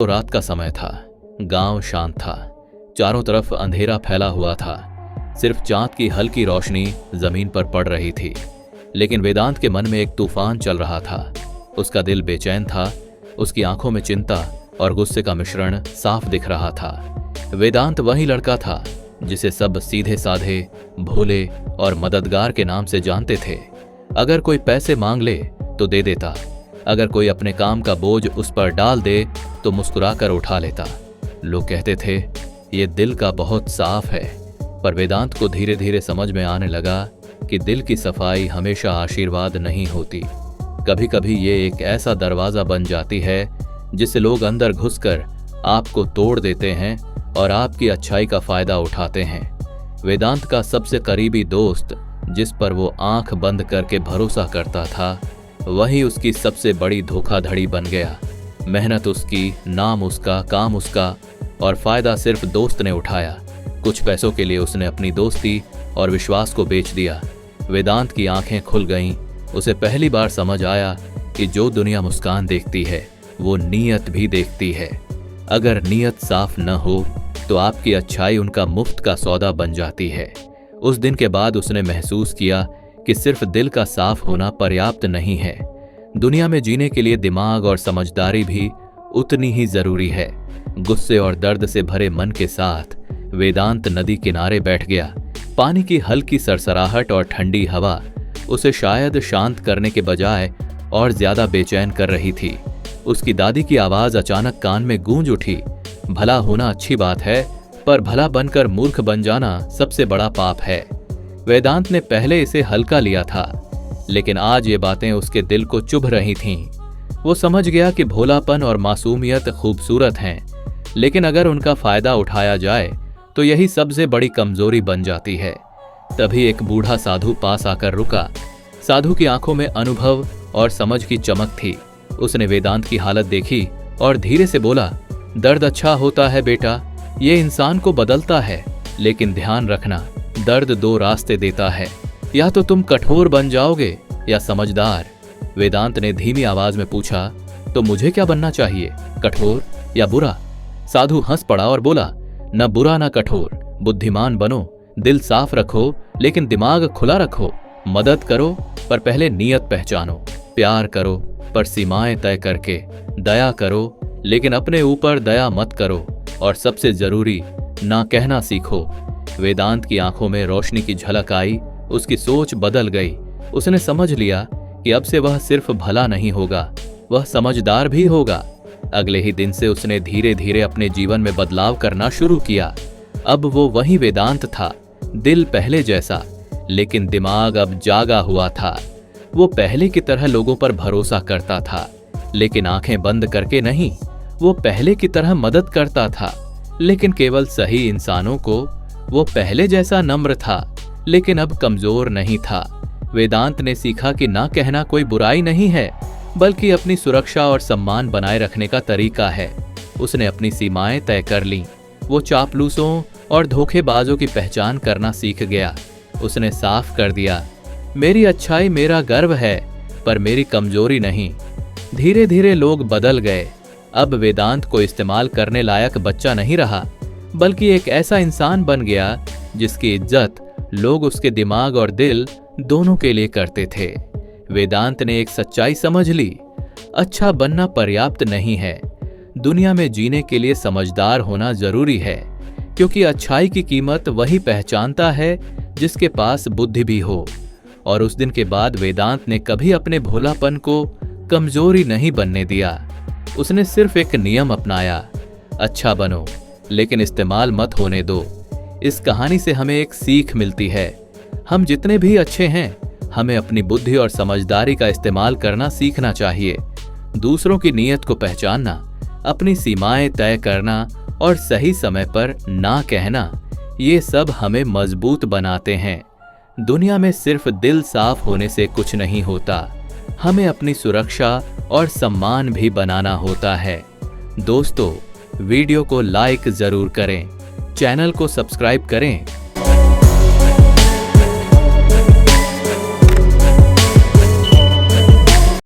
तो रात का समय था। गांव शांत था। चारों तरफ अंधेरा फैला हुआ था। सिर्फ चांद की हल्की रोशनी जमीन पर पड़ रही थी। लेकिन वेदांत के मन में एक तूफान चल रहा था। उसका दिल बेचैन था। उसकी आंखों में चिंता और गुस्से का मिश्रण साफ दिख रहा था। वेदांत वही लड़का था जिसे सब सीधे साधे, भोले और मददगार के नाम से जानते थे। अगर कोई पैसे मांग ले तो दे देता। अगर कोई अपने काम का बोझ उस पर डाल दे तो मुस्कुराकर उठा लेता। लोग कहते थे ये दिल का बहुत साफ है। पर वेदांत को धीरे धीरे समझ में आने लगा कि दिल की सफाई हमेशा आशीर्वाद नहीं होती। कभी कभी ये एक ऐसा दरवाजा बन जाती है जिससे लोग अंदर घुसकर आपको तोड़ देते हैं और आपकी अच्छाई का फायदा उठाते हैं। वेदांत का सबसे करीबी दोस्त, जिस पर वो आंख बंद करके भरोसा करता था, वही उसकी सबसे बड़ी धोखाधड़ी बन गया। मेहनत उसकी, नाम उसका, काम उसका और फायदा सिर्फ दोस्त ने उठाया। कुछ पैसों के लिए उसने अपनी दोस्ती और विश्वास को बेच दिया। वेदांत की आंखें खुल गईं। उसे पहली बार समझ आया कि जो दुनिया मुस्कान देखती है वो नीयत भी देखती है। अगर नीयत साफ न हो तो आपकी अच्छाई उनका मुफ्त का सौदा बन जाती है। उस दिन के बाद उसने महसूस किया कि सिर्फ दिल का साफ होना पर्याप्त नहीं है। दुनिया में जीने के लिए दिमाग और समझदारी भी उतनी ही जरूरी है। गुस्से और दर्द से भरे मन के साथ वेदांत नदी किनारे बैठ गया। पानी की हल्की सरसराहट और ठंडी हवा उसे शायद शांत करने के बजाय और ज्यादा बेचैन कर रही थी। उसकी दादी की आवाज अचानक कान में गूंज उठी। भला होना अच्छी बात है, पर भला बनकर मूर्ख बन जाना सबसे बड़ा पाप है। वेदांत ने पहले इसे हल्का लिया था, लेकिन आज ये बातें उसके दिल को चुभ रही थीं। वो समझ गया कि भोलापन और मासूमियत खूबसूरत हैं, लेकिन अगर उनका फायदा उठाया जाए तो यही सबसे बड़ी कमजोरी बन जाती है। तभी एक बूढ़ा साधु पास आकर रुका। साधु की आंखों में अनुभव और समझ की चमक थी। उसने वेदांत की हालत देखी और धीरे से बोला, दर्द अच्छा होता है बेटा, ये इंसान को बदलता है, लेकिन ध्यान रखना, दर्द दो रास्ते देता है। या तो तुम कठोर बन जाओगे या समझदार। वेदांत ने धीमी आवाज में पूछा, तो मुझे क्या बनना चाहिए, कठोर या बुरा? साधु हंस पड़ा और बोला, न बुरा न कठोर, बुद्धिमान बनो, दिल साफ रखो लेकिन दिमाग खुला रखो। मदद करो पर पहले नियत पहचानो। प्यार करो पर सीमाएं तय करके। दया करो लेकिन अपने ऊपर दया मत करो। और सबसे जरूरी, ना कहना सीखो। वेदांत की आंखों में रोशनी की झलक आई। उसकी सोच बदल गई। उसने समझ लिया कि अब से वह सिर्फ भला नहीं होगा, वह समझदार भी होगा। अगले ही दिन से उसने धीरे धीरे अपने जीवन में बदलाव करना शुरू किया। अब वो वही वेदांत था, दिल पहले जैसा, लेकिन दिमाग अब जागा हुआ था। वो पहले की तरह लोगों पर भरोसा करता था, लेकिन आंखें बंद करके नहीं। वो पहले की तरह मदद करता था, लेकिन केवल सही इंसानों को। वो पहले जैसा नम्र था, लेकिन अब कमजोर नहीं था। वेदांत ने सीखा कि ना कहना कोई बुराई नहीं है, बल्कि अपनी सुरक्षा और सम्मान बनाए रखने का तरीका है। उसने अपनी सीमाएं तय कर लीं। वो चापलूसों और धोखेबाजों की पहचान करना सीख गया। उसने साफ कर दिया, मेरी अच्छाई मेरा गर्व है, पर मेरी कमजोरी नहीं। धीरे धीरे लोग बदल गए। अब वेदांत को इस्तेमाल करने लायक बच्चा नहीं रहा, बल्कि एक ऐसा इंसान बन गया जिसकी इज्जत लोग उसके दिमाग और दिल दोनों के लिए करते थे। वेदांत ने एक सच्चाई समझ ली, अच्छा बनना पर्याप्त नहीं है। दुनिया में जीने के लिए समझदार होना जरूरी है, क्योंकि अच्छाई की कीमत वही पहचानता है जिसके पास बुद्धि भी हो। और उस दिन के बाद वेदांत ने कभी अपने भोलापन को कमजोरी नहीं बनने दिया। उसने सिर्फ एक नियम अपनाया, अच्छा बनो लेकिन इस्तेमाल मत होने दो। इस कहानी से हमें एक सीख मिलती है, हम जितने भी अच्छे हैं, हमें अपनी बुद्धि और समझदारी का इस्तेमाल करना सीखना चाहिए। दूसरों की नीयत को पहचानना, अपनी सीमाएं तय करना और सही समय पर ना कहना, ये सब हमें मजबूत बनाते हैं। दुनिया में सिर्फ दिल साफ होने से कुछ नहीं होता, हमें अपनी सुरक्षा और सम्मान भी बनाना होता है। दोस्तों, वीडियो को लाइक जरूर करें, चैनल को सब्सक्राइब करें